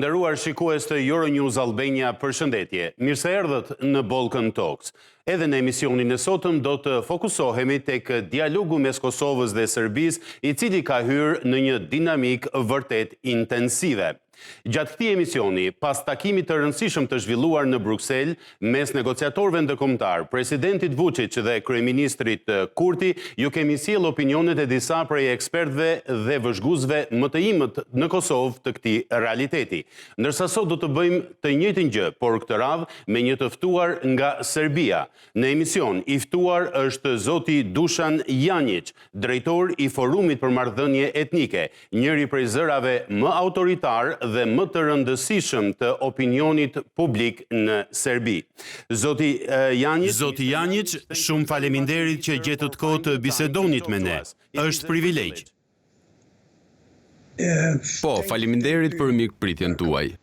Të nderuar shikues të euronewsalbania, përshëndetje. Mirë se erdhët në Balkan Talks. Edhe në emisionin e sotëm do të fokusohemi tek dialogu mes Kosovës dhe Serbisë, i cili ka hyrë në një dinamik vërtet intensive. Gjatë këtij emisioni, pas takimit të rëndësishëm të zhvilluar në Bruksel mes negociatorëve ndërkombëtar, presidentit Vučić dhe kryeministrit Kurti, ju kemi sjellë opinionet e disa prej ekspertëve dhe vëzhguesve më të imët në Kosovë të këtij realiteti. Ndërsa sot do të bëjmë të njëjtin gjë, por këtë radhë me një të ftuar nga Serbia. Në emision i ftuar është zoti Dušan Janjić, drejtor i Forumit për Marrëdhënie Etnike, njëri prej zërave më autoritar dhe më të rëndësishëm të opinionit publik në Serbi. Zoti Janjić, shumë faleminderit që gjetët kohë të bisedonit me ne. Është privilegj. Po, faleminderit për mikpritjen tuaj.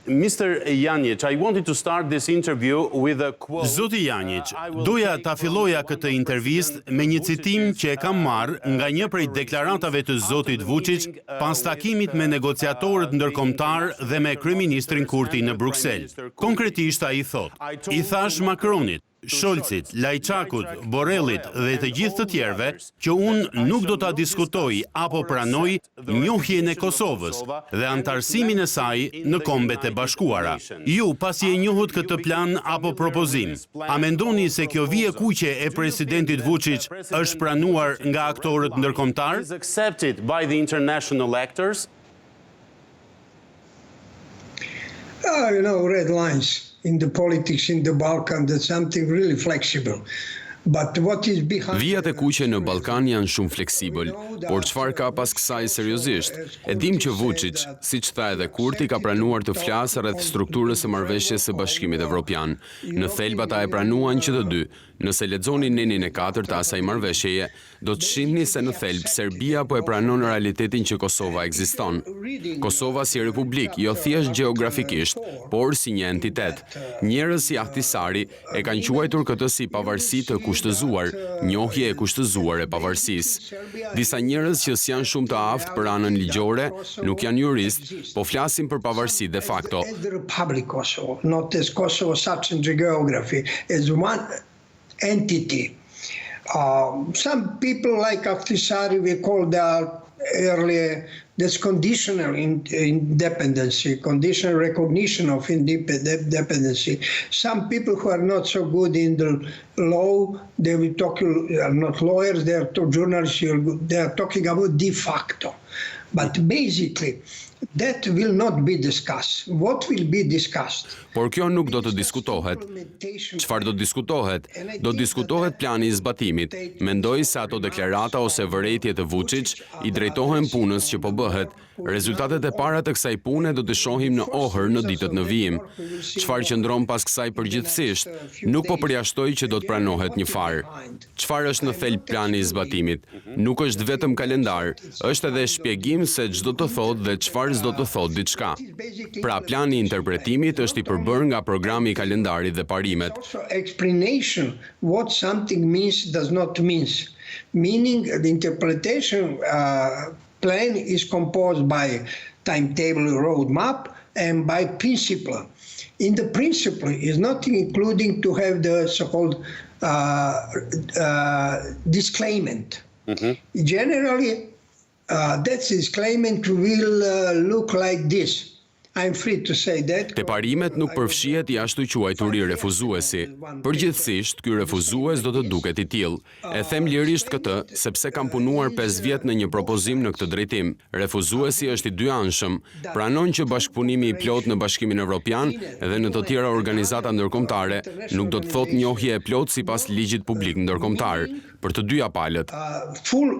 Mr. Janjić, I wanted to start this interview with a quote. Zoti Janjić, doja ta filloja këtë intervistë me një citim që e kam marrë nga një prej deklaratave të zotit Vučić pas takimit me negociatorët ndërkombëtar dhe me kryeministrin Kurti në Bruksel. Konkretisht ai thotë: "I thash Macronit, Scholzit, Lajçakut, Borrellit dhe të gjithë të tjerëve që unë nuk do ta diskutoj apo pranoj njohjen e Kosovës dhe anëtarësimin e saj në Kombet e Bashkuara. Ju pasi e njohut këtë plan apo propozim, a mendoni se kjo vije kuqe e presidentit Vučić është pranuar nga aktorët ndërkombëtar?" Accepted by the international actors? Red lines in the politics in the Balkan, that's something really flexible. But what is behind... Vijat e kuqe në Ballkan janë shumë fleksibël, por çfarë ka pas kësaj seriozisht? E dim që Vučić, siç tha edhe Kurti, ka pranuar të flasë rreth strukturës së marrëveshjes së Bashkimit Evropian. Në thelb ata e pranuan që të dy. Nëse lexoni nenin e 4 të asaj marrëveshjeje, do të shihni se në thelb Serbia po e pranon realitetin që Kosova ekziston. Kosova si republik, jo thjesht gjeografikisht, por si një entitet. Njerëz si Ahtisari e kanë quajtur këtë si pavarësi të kushtëzuar, njohje e kushtëzuar e pavarësisë. Disa njerëz që s'janë shumë të aftë për anën ligjore, nuk janë jurist, po flasin për pavarësi de facto. Not as Kosovo such in geography, as one entity. Some people like Ahtisari, we call that earlier, that's conditional independency, conditional recognition of independency. Some people who are not so good in the law, they will talk, are not lawyers, they are journalists, they are talking about de facto. But basically, that will not be discussed. What will be discussed? Por kjo nuk do të diskutohet. Çfarë do diskutohet? Do diskutohet plani i zbatimit. Mendoj se ato deklarata ose vërejtje të Vučić i drejtohen punës që po bëhet. Rezultatet e para të kësaj pune do të shohim në Ohër në ditët në vijim. Çfarë qëndron pas kësaj përgjithsisht? Nuk po përjashtoj që do të pranohet një farë. Çfarë është në thelb plani i zbatimit? Nuk është vetëm kalendar, është edhe shpjegim se ç'do të thotë dhe çfarë s'do të thotë diçka. Pra plani i interpretimit është i përbërë nga programi i kalendarit dhe parimet. Explanation what something means does not means. Meaning the interpretation plan is composed by timetable roadmap and by principle. In the principle is not including to have the so-called disclaimant. Generally, that disclaimant will look like this. I'm free to say that. Te parimet nuk përfshihet i ashtu quajturi refuzuesi. Përgjithsisht, ky refuzues do të duket i tillë. E them lirisht këtë sepse kam punuar 5 vjet në një propozim në këtë drejtim. Refuzuesi është i dyanshëm, pranon që bashkëpunimi i plot në Bashkimin Evropian dhe në të tjera organizata ndërkombëtare nuk do të thotë njohje e plot sipas ligjit publik ndërkombëtar, për të dyja palët. Full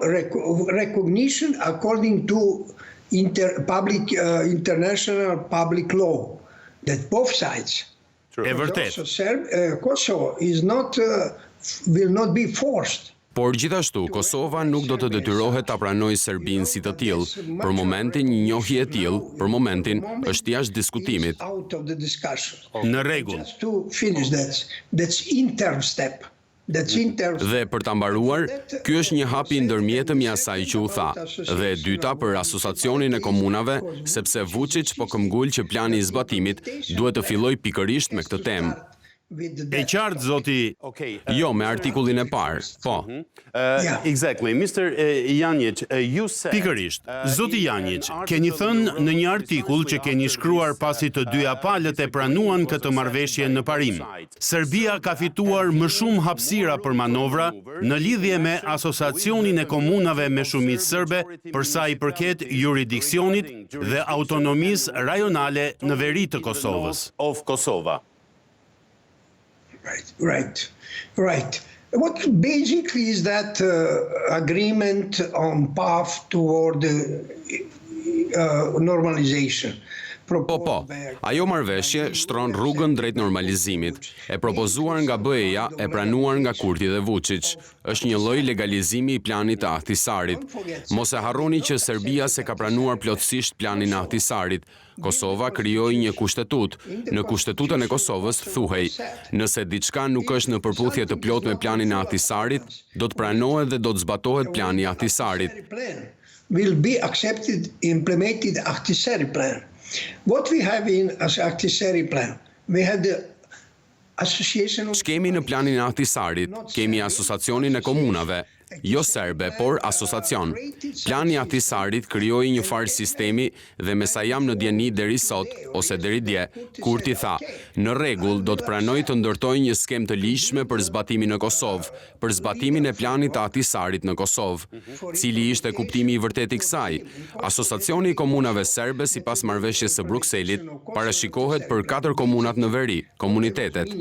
recognition according to international public law, that both sides. E vërtet. Kosovo is not, will not be forced. Por gjithashtu, Kosova nuk do të detyrohet ta pranojë Serbinë si të tillë. Për momentin, një njohje e tillë, për momentin, është jashtë diskutimit. Në rregull. Just to finish that, that's interim step. Dhe për ta mbaruar, ky është një hap I ndërmjetëm I asaj që u tha. Dhe e dyta për asociacionin e komunave, sepse Vučić po këmbgul që plani I zbatimit duhet të fillojë pikërisht me këtë temë. E qartë, zoti. Jo, me artikullin e parë. Po. Exactly. Mr. Janjic, you said... Pikërisht, zoti Janjic, keni thënë në një artikull që keni shkruar pasi të dyja palët e pranuan këtë marrëveshje në parim. Serbia ka fituar më shumë hapësira për manovra në lidhje me asociacionin e komunave me shumicë serbe për sa I përket jurisdiksionit dhe autonomisë rajonale në veri të Kosovës. Of Kosova. Right. What basically is that agreement on path toward normalization? Po, ajo marrëveshje shtron rrugën drejt normalizimit, e propozuar nga BE-ja, e pranuar nga Kurti dhe Vučić. Është një lloj legalizimi I planit të Ahtisarit. Mos e harroni që Serbia se ka pranuar plotësisht planin e Ahtisarit. Kosova krijoi një kushtetut. Në kushtetutën e Kosovës thuhej, nëse diçka nuk është në përputhje të plot me planin e Ahtisarit, do të pranohet dhe do të zbatohet plani I Ahtisarit. Will be accepted, implemented Ahtisari plan. What we have in as Ahtisari plan, we have the association of... Ç'kemi në planin e Ahtisarit, kemi asociacionin e komunave, jo serbe, por asociacion. Plani I Ahtisarit krijoi një farë sistemi dhe me sa jam në dieni deri sot, ose deri dje, Kurti tha, në rregull do të pranoj të ndërtoj një skemë të ligjshme për zbatimin në Kosovë, për zbatimin e planit të Ahtisarit në Kosovë. Cili ishte kuptimi I vërtetë I kësaj? Asociacioni I komunave serbe sipas marrëveshjes së Brukselit parashikohet për 4 komunat në veri, komunitetet.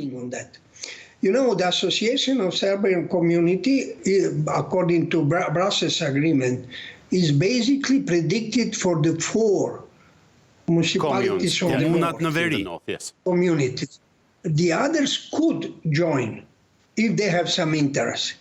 You know, the Association of Serbian Community, according to Brussels Agreement, is basically predicted for the 4 municipalities of the north, communities. The others could join if they have some interest.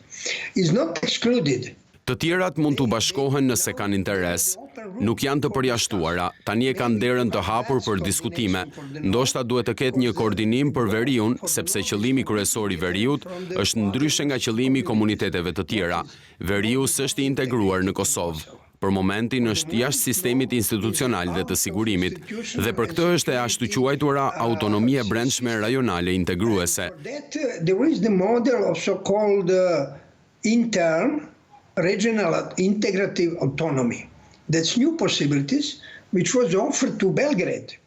It's not excluded. Të tjerat mund të bashkohen nëse kanë interes. Nuk janë të përjashtuara, tani e kanë derën të hapur për diskutime. Ndoshta duhet të ketë një koordinim për veriun, sepse qëllimi kryesor I veriut është ndryshe nga qëllimi I komuniteteve të tjera. Veriu s'është I integruar në Kosovë. Për momentin është jashtë sistemit institucional dhe të sigurimit, dhe për këtë është e ashtu quajtura autonomia brendshme rajonale integruese. There is the model of so-called intern regional integrative autonomy. That's new possibilities which was offered to Belgrade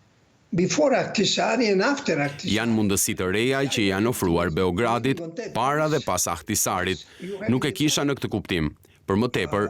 before Ahtisari and after Ahtisari. Janë mundësi të reja që janë ofruar Beogradit para dhe pas Ahtisarit. Nuk e kisha në këtë kuptim. Për më tepër,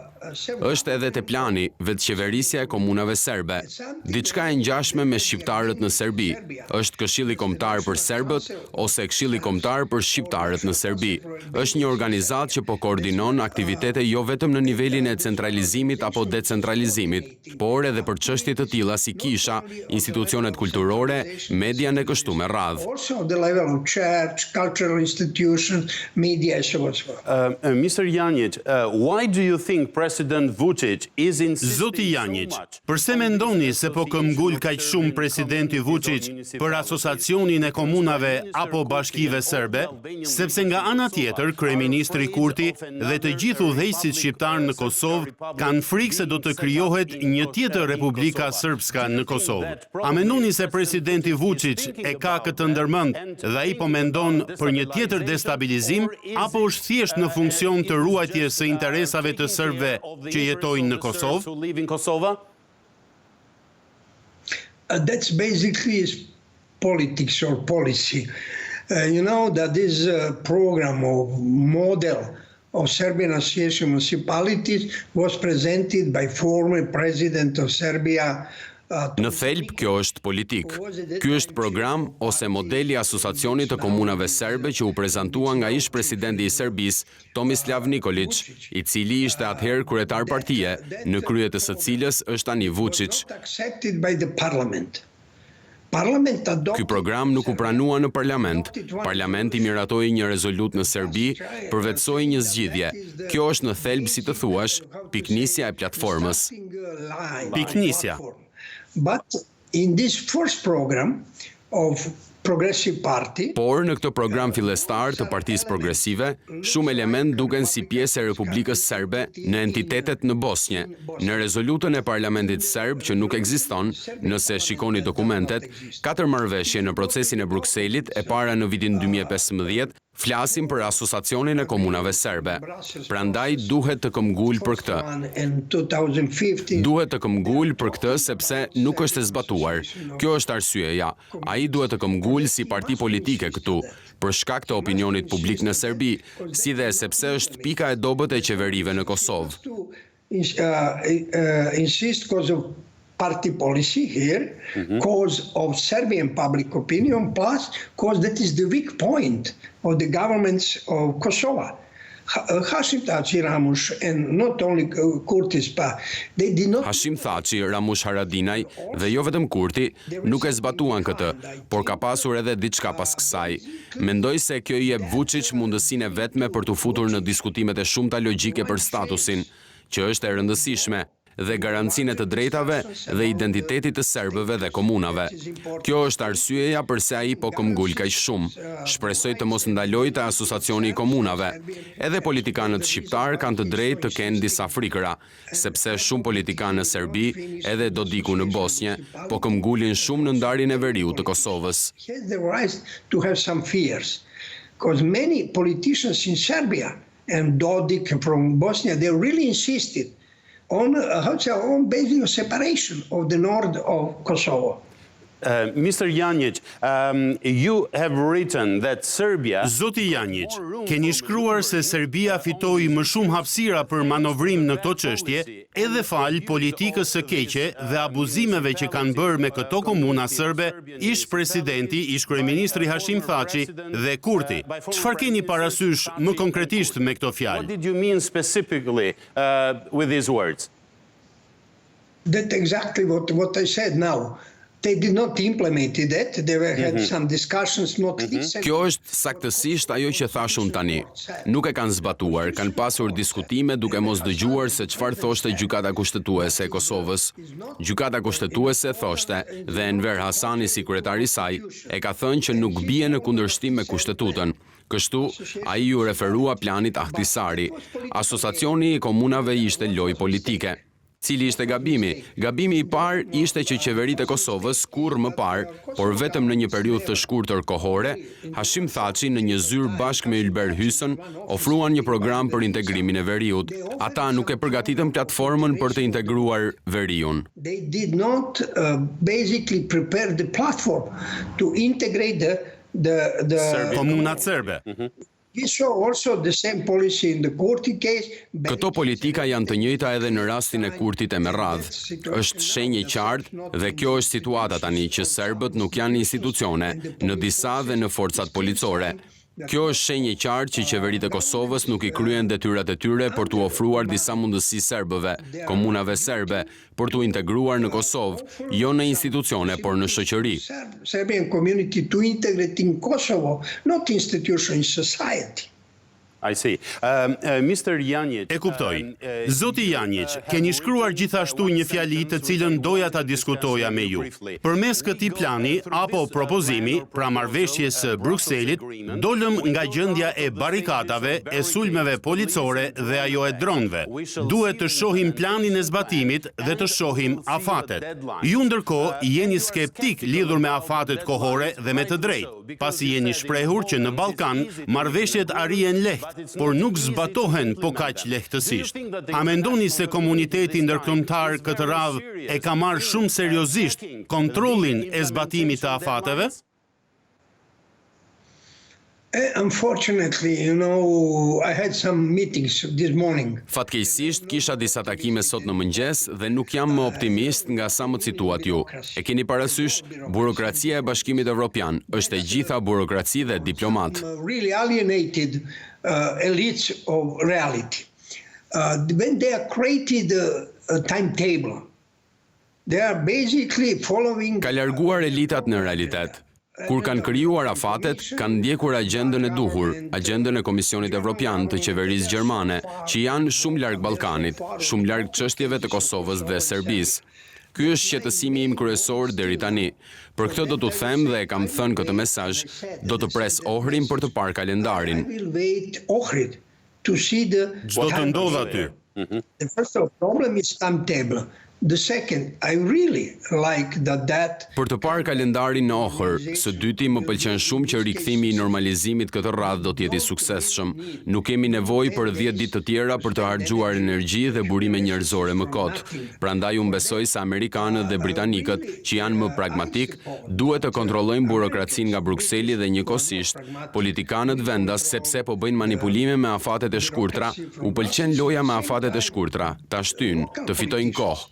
është edhe te plani vetëqeverisja e komunave serbe. Diçka e ngjashme me shqiptarët në Serbi. Është Këshilli Kombëtar për serbët ose Këshilli Kombëtar për shqiptarët në Serbi. Është një organizatë që po koordinon aktivitete jo vetëm në nivelin e centralizimit apo decentralizimit, por edhe për çështje të tilla si kisha, institucionet kulturore, median e kështu me radhë. Also the level of church, cultural institutions, media and so on. Mr. Janjic, why do you think President Vučić is insisting Zoti Janjic, përse mendoni se po këmbgul kaq shumë presidenti Vučić për asociacionin e komunave apo bashkive serbe, sepse nga ana tjetër kryeministri Kurti dhe të gjithë udhëheqësit shqiptar në Kosovë kanë frikë se do të krijohet një tjetër Republika Srpska në Kosovë. A mendoni se presidenti Vučić e ka këtë ndërmend dhe ai po mendon për një tjetër destabilizim apo është thjesht në funksion të ruajtjes së interesave të serbëve që jetojnë në Kosovë? That's basically politics or policy. You know that this program of model of Serbian Association Municipalities was presented by former President of Serbia. Në thelb, kjo është politik. Ky është program ose modeli asociacionit të komunave serbe që u prezantua nga ish presidenti I Serbisë, Tomislav Nikolić, I cili ishte atëherë kryetar partie, në krye të së cilës është tani Vučić. Ky program nuk u pranua në parlament. Parlamenti miratoi një rezolut në Serbi, përvetsoi një zgjidhje. Kjo është në thelb, si të thuash, piknisja e platformës. Piknisja. But in this first program of Progressive Party. Por në këtë program fillestar të Partisë Progresive, shumë element duken si pjesë e Republikës Serbe në entitetet në Bosnjë. Në rezolutën e Parlamentit Serb që nuk ekziston, nëse shikoni dokumentet, 4 marrëveshje në procesin e Brukselit e para në vitin 2015 flasim për asociacionin e komunave serbe. Prandaj duhet të këmbgul për këtë. Duhet të këmbgul për këtë sepse nuk është e zbatuar. Kjo është arsyeja. Ai duhet të këmbgul si parti politike këtu, për shkak të opinionit publik në Serbi, si dhe sepse është pika e dobët e qeverive në Kosovë. Insist because of party policy here, cause of Serbian public opinion, plus cause that is the weak point of the governments of Kosovo. Hashim Thaçi, Ramush, and not only Kurtis, but they did not... Hashim Thaçi, Ramush Haradinaj dhe jo vetëm Kurti nuk e zbatuan këtë, por ka pasur edhe diçka pas kësaj. Mendoj se kjo i jep Vučić mundësinë e vetme për të futur në diskutimet e shumta logjike për statusin, që është e rëndësishme, dhe garancinë të drejtave dhe identitetit të serbëve dhe komunave. Kjo është arsyeja pse ai po këmbgul kaq shumë. Shpresoj të mos ndalojë të asociacioni i komunave. Edhe politikanët shqiptar kanë të drejtë të kenë disa frikëra, sepse shumë politikanë në Serbi, edhe Dodiku në Bosnjë, po këmbgulin shumë në ndarjen e veriut të Kosovës. Has the right to have some fears, because many politicians in Serbia and Dodik from Bosnia, they really insisted on basically separation of the north of Kosovo. Mr. Janjic, you have written that Serbia... Zoti Janjic, keni shkruar se Serbia fitoi më shumë hapësira për manovrim në këto çështje, edhe fal politikës së keqe dhe abuzimeve që kanë bërë me këto komuna serbe, ish presidenti, ish kryeministri Hashim Thaçi dhe Kurti. Çfarë keni parasysh më konkretisht me këto fjalë? What did you mean specifically with these words? That's exactly what I said now. They did not implement that. They had some discussions, not least. Kjo është saktësisht ajo që thash unë tani. Nuk e kanë zbatuar, kanë pasur diskutime duke mos dëgjuar se çfarë thoshte gjykata kushtetuese e Kosovës. Gjykata kushtetuese thoshte dhe Enver Hasani, si kryetari i saj, e ka thënë që nuk bie në kundërshtim me kushtetutën. Kështu, ai ju referua planit Ahtisari. Asociacioni i komunave ishte lojë politike. Cili ishte gabimi? Gabimi i parë ishte që qeveritë e Kosovës kurrë më parë, por vetëm në një periudhë të shkurtër kohore, Hashim Thaçi në një zyrë bashkë me Ylber Hysën ofruan një program për integrimin e veriut. Ata nuk e përgatitën platformën për të integruar veriun. They did not basically prepare the platform to integrate the Komunat serbe. We saw also the same policy in the Kurti case. Këto politika janë të njëjta edhe në rastin e Kurtit e me radhë. Është shenjë e qartë dhe kjo është situata tani që serbët nuk janë institucione në disa dhe në forcat policore. Kjo është shenjë e qartë që qeveritë e Kosovës nuk i kryen detyrat e tyre për t'u ofruar disa mundësi serbëve, komunave serbe, për t'u integruar në Kosovë, jo në institucione, por në shoqëri. Serbian community to integrate in Kosovo, not institution in society. I see. Mr. Janjic... E kuptoj. Zoti Janjic, keni shkruar gjithashtu një fjali të cilën doja ta diskutoja me ju. Përmes këtij plani apo propozimi, pra marrëveshjes së Brukselit, dolëm nga gjendja e barikadave, e sulmeve policore dhe ajo e dronëve. Duhet të shohim planin e zbatimit dhe të shohim afatet. Ju ndërkohë jeni skeptik lidhur me afatet kohore dhe me të drejtë, pasi jeni shprehur që në Ballkan marrëveshjet arrihen lehtë, por nuk zbatohen po kaq lehtësisht. A mendoni se komuniteti ndërkombëtar këtë radhë e ka marrë shumë seriozisht kontrollin e zbatimit të afateve? Unfortunately, I had some meetings this morning. Fatkeqësisht kisha disa takime sot në mëngjes dhe nuk jam më optimist nga sa më cituat ju. E keni parasysh, burokracia e Bashkimit Evropian është e gjitha burokraci dhe diplomat. Really alienated elites of reality. When they are created a timetable, they are basically following... Ka larguar elitat në realitet. Kur kanë krijuar afatet, kanë ndjekur agjendën e duhur, agjendën e Komisionit Evropian të qeverisë gjermane, që janë shumë larg Ballkanit, shumë larg çështjeve të Kosovës dhe Serbisë. Ky është qetësimi im kryesor deri tani. Për këtë do t'u them dhe e kam thënë këtë mesazh, do të pres ohrin për të parë kalendarin. Çdo të ndodh aty. The first problem is timetable. The second, I really like that. Për të parë kalendarin në ohër, së dyti më pëlqen shumë që rikthimi i normalizimit këtë radhë do të jetë i suksesshëm. Nuk kemi nevojë për 10 ditë të tjera për të harxuar energji dhe burime njerëzore më kot. Prandaj unë besoj se amerikanët dhe britanikët, që janë më pragmatik, duhet të kontrollojnë burokracinë nga Brukseli dhe njëkohësisht politikanët vendas, sepse po bëjnë manipulime me afatet e shkurtra. U pëlqen loja me afatet e shkurtra, ta shtyn, të fitojnë kohë.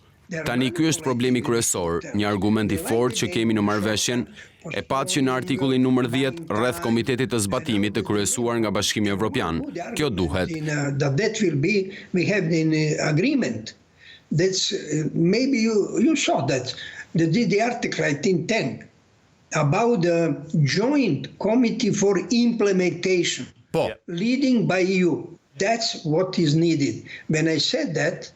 Tani ky është problemi kryesor, një argument i fortë që kemi në marrëveshjen, e patë që në artikullin numër 10 rreth Komitetit të Zbatimit të kryesuar nga Bashkimi Evropian. Kjo duhet. That will be, we have an agreement. That's maybe you saw that the article I think 10 about the joint committee for implementation, leading by EU. That's what is needed. When I said that,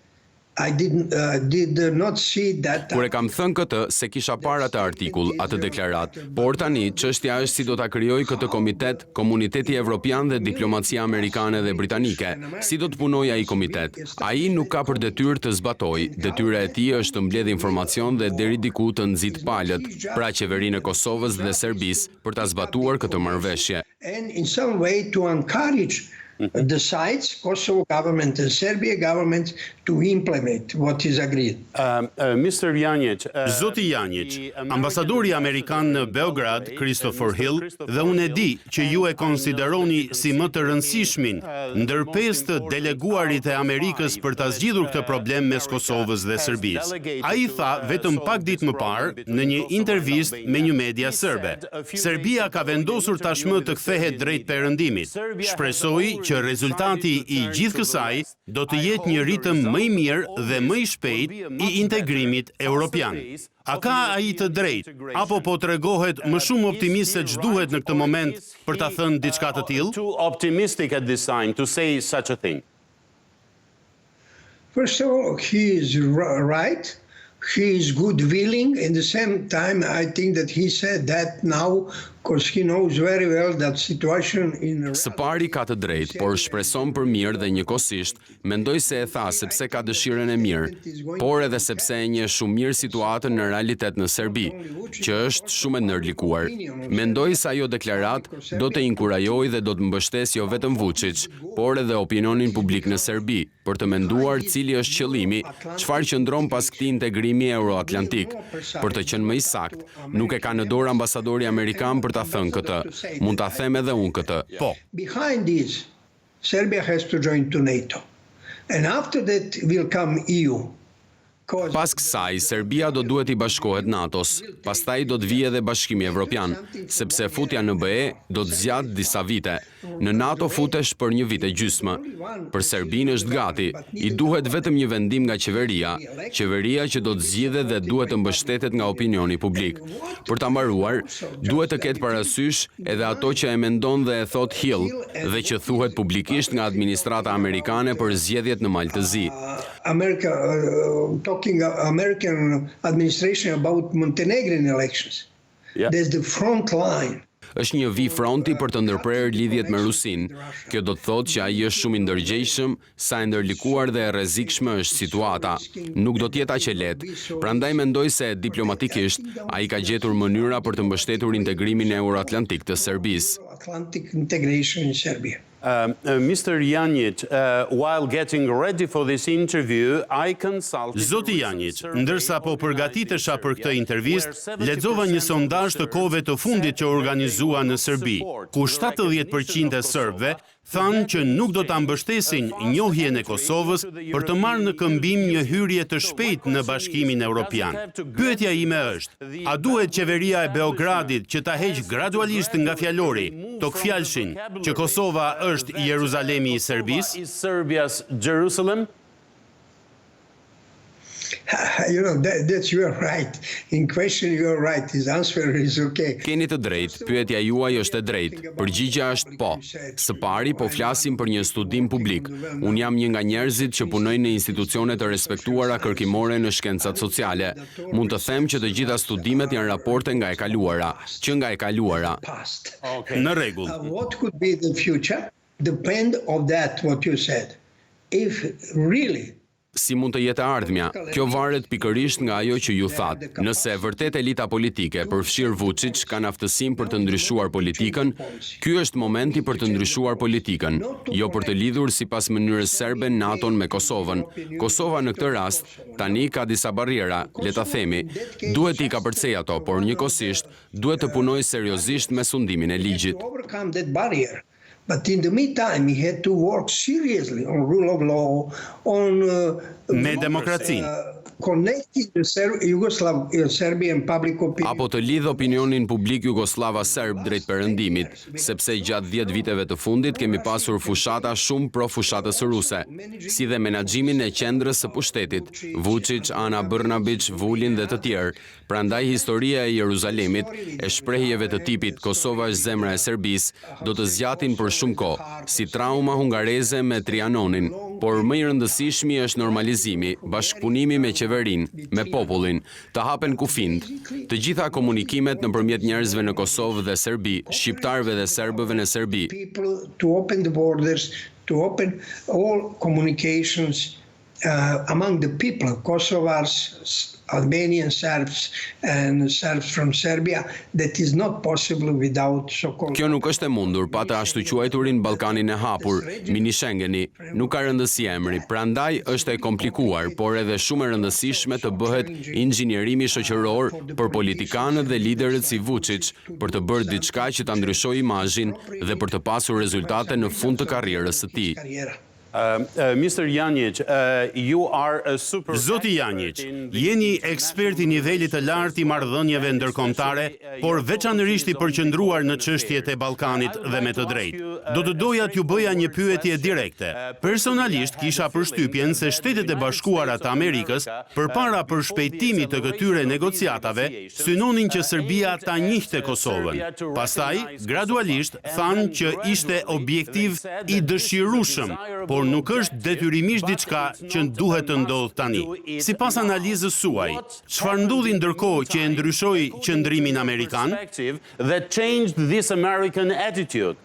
I did not see that. Kur e kam thënë këtë, se kisha parë atë artikull, atë deklarat, por tani çështja është si do ta krijojë këtë komitet, Komuniteti Evropian dhe diplomacia amerikane dhe britanike. Si do të punojë ai komitet? Ai nuk ka për detyrë të zbatojë. Detyra e tij është të mbledhë informacion dhe deri diku të nxit palët, pra qeverinë e Kosovës dhe Serbisë për ta zbatuar këtë marrëveshje. And in some way to encourage the sides, Kosovo government and Serbia government, to implement what is agreed. Mr. Janjic, Zoti Janjic, ambasadori amerikan në Beograd, Christopher Hill, dhe unë e di që ju e konsideroni si më të rëndësishmin ndër 5 të deleguarit e Amerikës për ta zgjidhur këtë problem mes Kosovës dhe Serbisë. Ai tha vetëm pak ditë më parë në një intervistë me një media serbe. Serbia ka vendosur tashmë të kthehet drejt perëndimit. Shpresoj që rezultati i gjithë kësaj do të jetë një ritëm më i mirë dhe më i shpejt i integrimit europian. A ka ai të drejtë, apo po tregohet më shumë optimist se ç'duhet në këtë moment për ta thënë diçka të tillë? Too optimistic at this time to say such a thing. First of all, he is right. He is good willing. At the same time, I think that he said that now because he knows very well that situation in. Së pari ka të drejtë, por shpreson për mirë dhe njëkohësisht mendoj se e tha sepse ka dëshirën e mirë, por edhe sepse e njeh shumë mirë situatën në realitet në Serbi, që është shumë e ndërlikuar. Mendoj se ajo deklarat do të inkurajojë dhe do të mbështesë jo vetëm Vučić, por edhe opinionin publik në Serbi, për të menduar cili është qëllimi, çfarë qëndron pas këtij integrimi euroatlantik. Për të qenë më i saktë, nuk e ka në dorë ambasadori amerikan për ta thënë këtë. Mund ta them edhe unë këtë. Po. Behind this, Serbia has to join to NATO. And after that will come EU. Pas kësaj, Serbia do duhet i bashkohet NATO-s, pastaj do të vijë edhe Bashkimi Evropian, sepse futja në BE do të zgjat disa vite. Në NATO futesh për një vit e gjysmë. Për Serbinë është gati, i duhet vetëm një vendim nga qeveria që do të zgjidhet dhe duhet të mbështetet nga opinioni publik. Për ta mbaruar, duhet të ketë parasysh edhe ato që e mendon dhe e thot Hill dhe që thuhet publikisht nga administrata amerikane për zgjedhjet në Maltëzi. Talking American administration about Montenegrin elections. There's the front line. Është një vi fronti për të ndërprerë lidhjet me Rusinë. Kjo do të thotë që ai është shumë i ndërgjegjshëm, sa e ndërlikuar dhe e rrezikshme është situata. Nuk do të jetë aq e lehtë. Prandaj mendoj se diplomatikisht ai ka gjetur mënyra për të mbështetur integrimin euroatlantik të Serbisë. Atlantic integration in Serbia. Mr. Janjic, while getting ready for this interview, I consulted... Zoti Janjic, ndërsa po përgatitesha për këtë intervistë, lexova një sondazh të kohëve të fundit që organizua në Serbi, ku 70% e serbëve thanë që nuk do ta mbështesin njohjen e Kosovës për të marrë në këmbim një hyrje të shpejtë në Bashkimin Evropian. Pyetja ime është, a duhet qeveria e Beogradit që ta heqë gradualisht nga fjalori tokfjalshin që Kosova është Jeruzalemi i Serbisë? Is Serbia's Jerusalem? That's you're right. In question you're right. His answer is okay. Keni të drejtë, pyetja juaj është e drejtë. Përgjigjja është po. Së pari po flasim për një studim publik. Unë jam një nga njerëzit që punojnë në institucione të respektuara kërkimore në shkencat sociale. Mund të them që të gjitha studimet janë raporte nga e kaluara, që nga e kaluara. Në rregull. What could be the future? Depend of that what you said. If really Si mund të jetë ardhmja? Kjo varet pikërisht nga ajo që ju thatë. Nëse vërtet elita politike, përfshirë Vučić, kanë aftësim për të ndryshuar politikën, ky është momenti për të ndryshuar politikën, jo për të lidhur sipas mënyrës serbe NATO-n me Kosovën. Kosova në këtë rast, tani ka disa barriera, le ta themi, duhet i kapërcej ato, por njëkohësisht duhet të punojë seriozisht me sundimin e ligjit. overcome that barrier. But in the meantime, he had to work seriously on rule of law, on Me demokracinë. connecting the Serbian public opinion. Apo të lidh opinionin publik jugoslava serb drejt perëndimit, sepse gjatë 10 viteve të fundit kemi pasur fushata shumë pro fushatës ruse, si dhe menaxhimin e qendrës së pushtetit, Vučić, Ana Brnabić, Vulin dhe të tjerë. Prandaj historia e Jeruzalemit, e shprehjeve të tipit Kosova është zemra e Serbisë, do të zgjatin për shumë kohë, si trauma hungareze me Trianonin, por më i rëndësishmi është normalizimi, bashkëpunimi me qeverinë, me popullin, të hapen kufind. Të gjitha komunikimet nëpërmjet njerëzve në Kosovë dhe Serbi, shqiptarëve dhe serbëve në Serbi. People to open the borders, to open all communications among the people, Kosovars, Albanian Serbs and Serbs from Serbia, that is not possible without so-called... Kjo nuk është e mundur pa të ashtu quajturin Ballkanin e hapur, mini Schengeni, nuk ka rëndësi emri, prandaj është e komplikuar, por edhe shumë e rëndësishme të bëhet inxhinierimi shoqëror për politikanët dhe liderët si Vučić, për të bërë diçka që ta ndryshojë imazhin dhe për të pasur rezultate në fund të karrierës së tij. Mr. Janjic, you are a super... Zoti Janjic, jeni ekspert i nivelit të lartë i marrëdhënieve ndërkombëtare, por veçanërisht i përqendruar në çështjet e Ballkanit dhe me të drejtë. Do të doja t'ju bëja një pyetje direkte. Personalisht kisha përshtypjen se Shtetet e Bashkuara të Amerikës, përpara përshpejtimit të këtyre negociatave, synonin që Serbia ta njihte Kosovën. Pastaj, gradualisht thanë që ishte objektiv i dëshirueshëm, por nuk është detyrimisht diçka që duhet të ndodhë tani. Sipas analizës suaj, çfarë ndodhi ndërkohë që e ndryshoi qëndrimin amerikan? That changed this American attitude.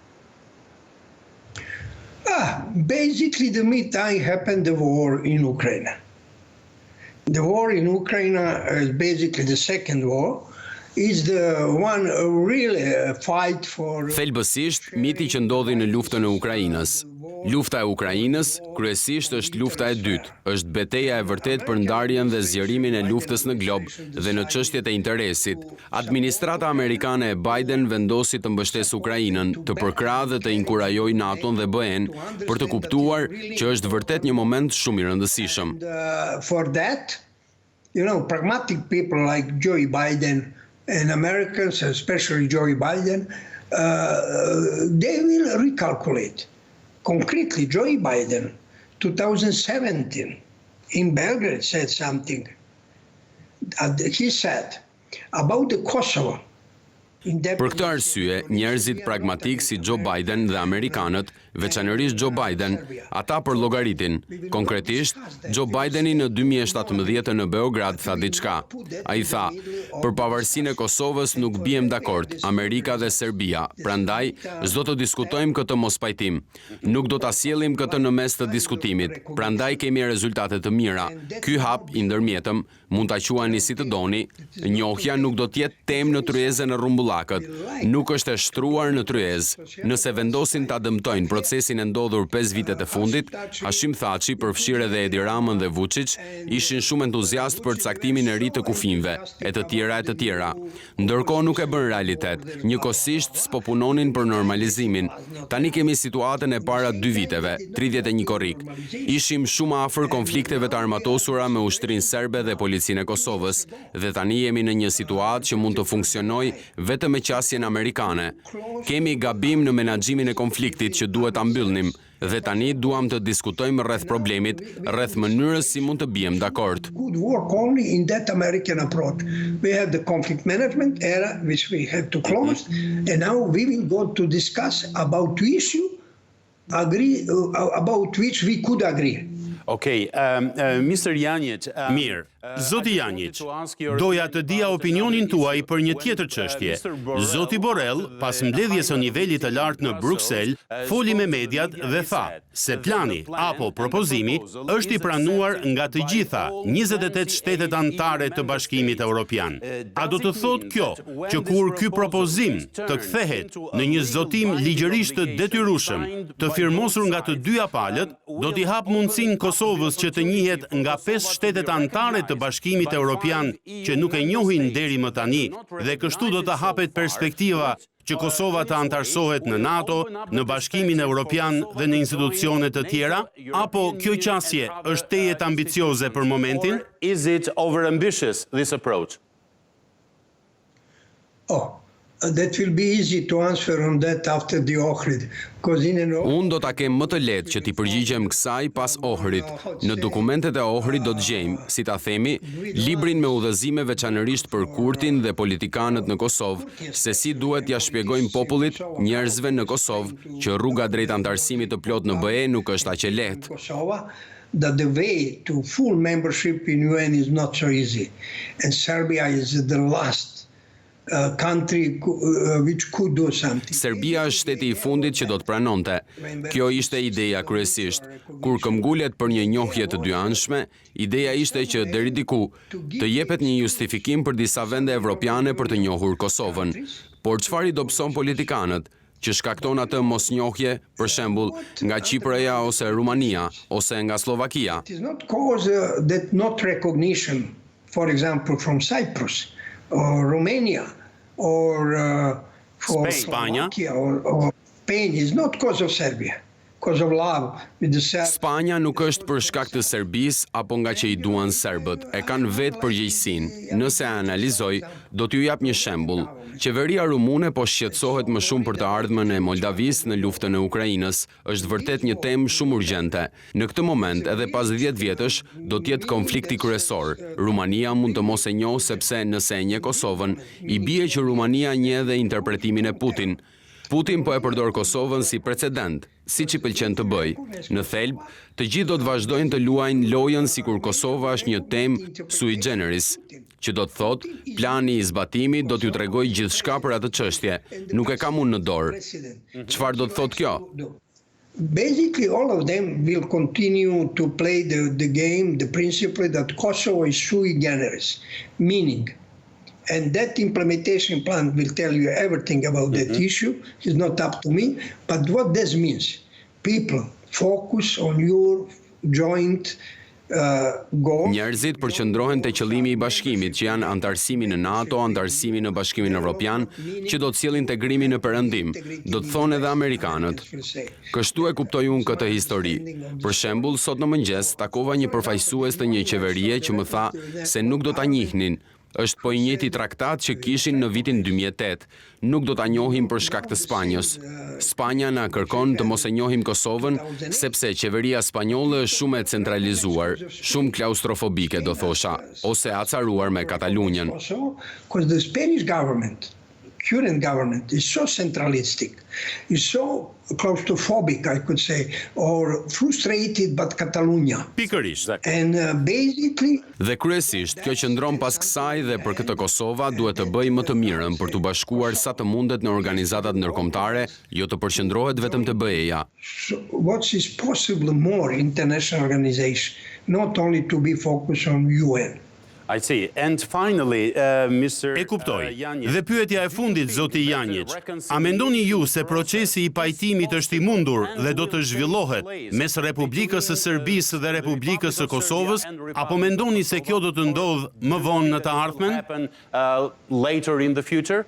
Basically, the meantime happened the war in Ukraine. The war in Ukraine is basically the second war. Is the one really fight for... Thelbësisht, miti që ndodhi në luftën e Ukrainës. Lufta e Ukrainës kryesisht është lufta e dytë, është betejë e vërtetë për ndarjen dhe zgjerimin e luftës në glob dhe në çështjet e interesit. Administrata amerikane e Biden vendosi të mbështesë Ukrainën, të përkrahë dhe të inkurajojë NATO-n dhe BE-n për të kuptuar që është vërtet një moment shumë i rëndësishëm. For that, pragmatic people like Joe Biden and Americans, especially Joe Biden, they will recalculate. Concretely, Joe Biden, 2017, in Belgrade said something. He said about the Kosovo. Për këtë arsye, njerëzit pragmatik si Joe Biden dhe amerikanët, veçanërisht Joe Biden, ata përllogaritin. Konkretisht, Joe Bideni në 2017 në Beograd tha diçka. Ai tha: "Për pavarësinë e Kosovës nuk biem dakord, Amerika dhe Serbia. Prandaj, s'do të diskutojmë këtë mospajtim. Nuk do ta sjellim këtë në mes të diskutimit. Prandaj kemi rezultate të mira. Ky hap i ndërmjetëm, mund ta quani si të doni, njohja nuk do të jetë temë në tryezën e rrumbullakët. Nuk është e shtruar në tryezë. Nëse vendosin ta dëmtojnë procesin e ndodhur 5 vitet e fundit, Hashim Thaçi, përfshirë edhe Edi Ramën dhe Vučić, ishin shumë entuziast për caktimin e ri të kufinjve, e të tjera. Ndërkohë nuk e bën realitet, njëkohësisht s'po punonin për normalizimin. Tani kemi situatën e para 2 viteve, 31 korrik. Ishim shumë afër konflikteve të armatosura me ushtrinë serbe dhe policinë e Kosovës, dhe tani jemi në një situatë që mund të funksionojë vetëm vetëm me qasjen amerikane. Kemi gabim në menaxhimin e konfliktit që duhet ta mbyllnim dhe tani duam të diskutojmë rreth problemit, rreth mënyrës si mund të bijem dakord. Good work only in that American approach. We have the conflict management era which we have to close, and now we will go to discuss about issue about which we could agree. Okay, Mr. Janjic. Mirë, zoti Janjic, doja të dija opinionin tuaj për një tjetër çështje. Zoti Borrell, pas mbledhjes së nivelit të lartë në Bruksel, foli me mediat dhe tha se plani apo propozimi është i pranuar nga të gjitha 28 shtetet anëtare të Bashkimit Evropian. A do të thotë kjo që kur ky propozim të kthehet në një zotim ligjërisht të detyrueshëm, të firmosur nga të dyja palët, do t'i hap mundësinë Kosovës që të njihet nga 5 shtetet anëtare të Bashkimit Evropian që nuk e njohin deri më tani, dhe kështu do të hapet perspektiva që Kosova të anëtarësohet në NATO, në Bashkimin Evropian dhe në institucione të tjera, apo kjo qasje është tejet ambicioze për momentin? Is it overambitious, this approach? That will be easy to answer on that after the Ohrid. Unë do ta kem më të lehtë që t'i përgjigjem kësaj pas Ohrit. Në dokumentet e Ohrit do të gjejmë, si ta themi, librin me udhëzime veçanërisht për Kurtin dhe politikanët në Kosovë, se si duhet ja shpjegojmë popullit, njerëzve në Kosovë, që rruga drejt anëtarësimit të plot në BE nuk është aq e lehtë. That the way to full membership in UN is not so easy, and Serbia is the last country which could do something. Serbia është shteti i fundit që do të pranonte. Kjo ishte ideja kryesisht. Kur këmbgulet për një njohje të dyanshme, ideja ishte që deri diku të jepet një justifikim për disa vende evropiane për të njohur Kosovën. Por çfarë i dobëson politikanët? Që shkakton atë mosnjohje, për shembull, nga Çipraja ose Rumania ose nga Slovakia. It is not cause that not recognition, for example, from Cyprus or Romania or for Slovakia or Spain is not cause of Serbia. Because of love with the Serbs. Spanja nuk është për shkak të Serbisë apo nga që i duan serbët, e kanë vetë përgjegjësinë. Nëse e analizoj, do t'ju jap një shembull. Qeveria rumune po shqetësohet më shumë për të ardhmen e Moldavisë në luftën e Ukrainës. Është vërtet një temë shumë urgjente. Në këtë moment, edhe pas 10 vjetësh, do t'jetë konflikti kryesor. Rumania mund të mos e njohë sepse nëse e njeh Kosovën, i bie që Rumania njeh edhe interpretimin e Putin. Putin po e përdor Kosovën si precedent, siç i pëlqen të bëj. Në thelb, të gjithë do të vazhdojnë të luajnë lojën sikur Kosova është një temë sui generis, që do të thotë, plani i zbatimit do t'ju tregoj gjithçka për atë çështje, nuk e kam unë në dorë. Çfarë do të thotë kjo? Basically, all of them will continue to play the game, the principle that Kosovo is sui generis, meaning and that implementation plan will tell you everything about that issue. It's not up to me. But what this means, people focus on your joint goal. Njerëzit përqendrohen te qëllimi i bashkimit, që janë anëtarësimi në NATO, anëtarësimi në Bashkimin Evropian, që do të sjellë integrimin në perëndim, do të thonë edhe amerikanët. Kështu e kuptoj unë këtë histori. Për shembull, sot në mëngjes takova një përfaqësues të një qeverie që më tha se nuk do ta njihnin. Është po i njëjti traktat që kishin në vitin 2008. Nuk do ta njohim për shkak të Spanjës. Spanja na kërkon të mos e njohim Kosovën sepse qeveria spanjolle është shumë e centralizuar, shumë klaustrofobike do thosha, ose acaruar me Katalunjen. Because the Spanish government, current government, is so centralistic, is so claustrophobic, I could say, or frustrated but Catalonia. Pikërisht. And basically Dhe kryesisht, kjo qëndron pas kësaj dhe për këtë Kosova duhet të bëjë më të mirën për të bashkuar sa të mundet në organizatat ndërkombëtare, jo të përqendrohet vetëm te BE-ja. so what is possible more international organization, not only to be focused on UN. I see. And finally, Mr. E kuptoj. Dhe pyetja e fundit, zoti Janjic, a mendoni ju se procesi i pajtimit është i mundur dhe do të zhvillohet mes Republikës së Serbisë dhe Republikës së Kosovës, apo mendoni se kjo do të ndodhë më vonë në të ardhmen? Later in the future?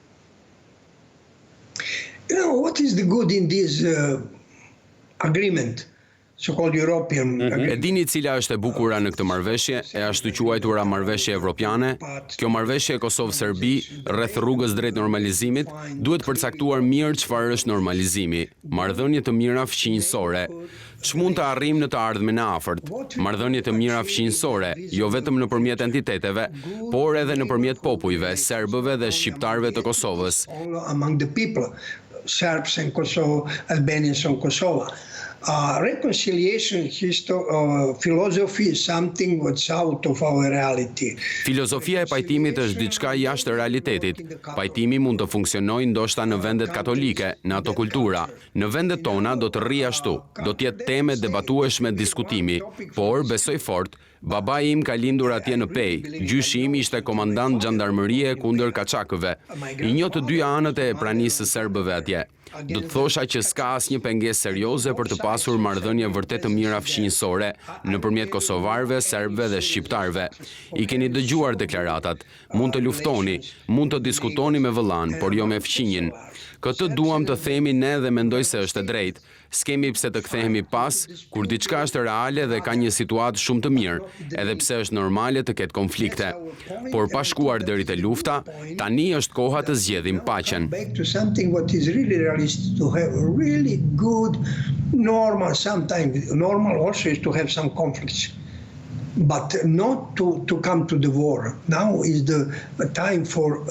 You know, what is the good in this agreement? so-called European E dini cila është e bukura në këtë marrëveshje, e ashtu quajtura marrëveshje evropiane? Kjo marrëveshje Kosovë-Serbi rreth rrugës drejt normalizimit duhet përcaktuar mirë çfarë është normalizimi, marrëdhënie të mira fqinjësore. Ç'mund të arrijmë në të ardhmen e afërt? Marrëdhënie të mira fqinjësore, jo vetëm nëpërmjet entiteteve, por edhe nëpërmjet popujve, serbëve dhe shqiptarëve të Kosovës. Among the people, Serbs and Kosovo, Albanians and Kosovo. Reconciliation philosophy is something that's out of our reality. Filozofia e pajtimit është diçka jashtë realitetit. Pajtimi mund të funksionojë ndoshta në vendet katolike, në ato kultura. Në vendet tona do të rri ashtu, do të jetë teme debatueshme diskutimi, por besoj fort, babai im ka lindur atje në Pej, gjyshi im ishte komandant xhandarmërie kundër kaçakëve. I njoh të dyja anët e pranisë së serbëve atje. Do të thosha që s'ka asnjë pengesë serioze për të pasur marrëdhënie vërtet të mira fqinjësore nëpërmjet kosovarëve, serbëve dhe shqiptarëve. I keni dëgjuar deklaratat. Mund të luftoni, mund të diskutoni me vëllan, por jo me fqinjin. Këtë duam të themi ne dhe mendoj se është e drejtë. S'kemi pse të kthehemi pas, kur diçka është reale dhe ka një situatë shumë të mirë, edhe pse është normale të ketë konflikte. Por pa shkuar deri te lufta, tani është koha të zgjedhim paqen. Back to something what is really realistic, to have a really good, normal, sometimes normal also is to have some conflicts. But not to come to the war. Now is the time for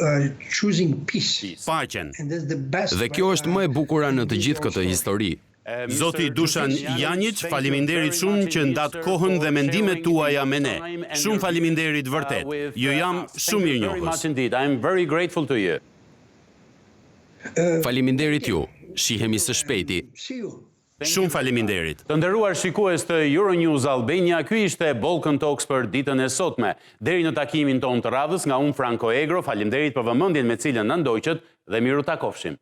choosing peace. Paqen. And that's the best. Dhe kjo është më e bukura në të gjithë këtë histori. Zoti Dušan Janjić, faleminderit shumë që ndat kohën dhe mendimet tuaja me ne. Shumë faleminderit vërtet. Ju jam shumë mirënjohës. I'm very grateful to you. Faleminderit ju. Shihemi së shpejti. See you. Shumë faleminderit. Të nderuar shikues të Euronews Albania, ky ishte Balkan Talks për ditën e sotme. Deri në takimin ton të radhës nga unë Franko Egro, faleminderit për vëmendjen me cilën na ndoqët dhe miru takofshim.